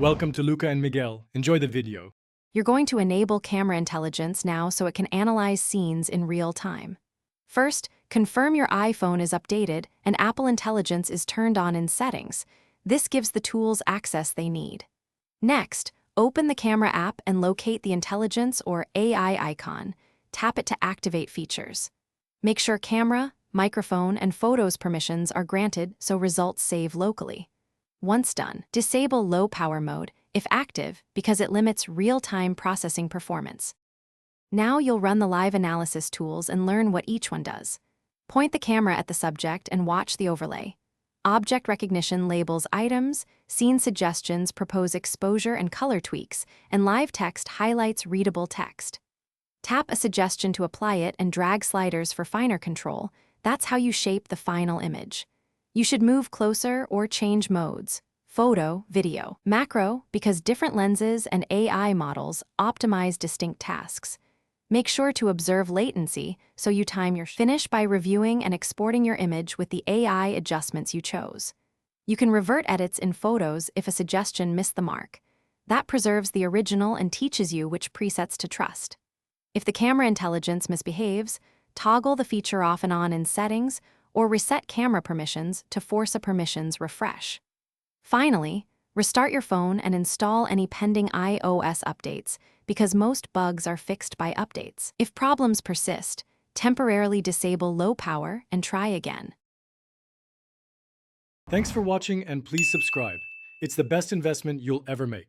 Welcome to Luca and Miguel. Enjoy the video. You're going to enable camera intelligence now so it can analyze scenes in real time. First, confirm your iPhone is updated and Apple Intelligence is turned on in settings. This gives the tools access they need. Next, open the camera app and locate the Intelligence or AI icon. Tap it to activate features. Make sure camera, microphone, and photos permissions are granted so results save locally. Once done, disable low power mode, if active, because it limits real-time processing performance. Now you'll run the live analysis tools and learn what each one does. Point the camera at the subject and watch the overlay. Object recognition labels items, scene suggestions propose exposure and color tweaks, and live text highlights readable text. Tap a suggestion to apply it and drag sliders for finer control. That's how you shape the final image. You should move closer or change modes. Photo, video, macro, because different lenses and AI models optimize distinct tasks. Make sure to observe latency so you time your finish by reviewing and exporting your image with the AI adjustments you chose. You can revert edits in photos if a suggestion missed the mark. That preserves the original and teaches you which presets to trust. If the camera intelligence misbehaves, toggle the feature off and on in settings or reset camera permissions to force a permissions refresh. Finally, restart your phone and install any pending iOS updates because most bugs are fixed by updates. If problems persist, temporarily disable low power and try again. Thanks for watching and please subscribe. It's the best investment you'll ever make.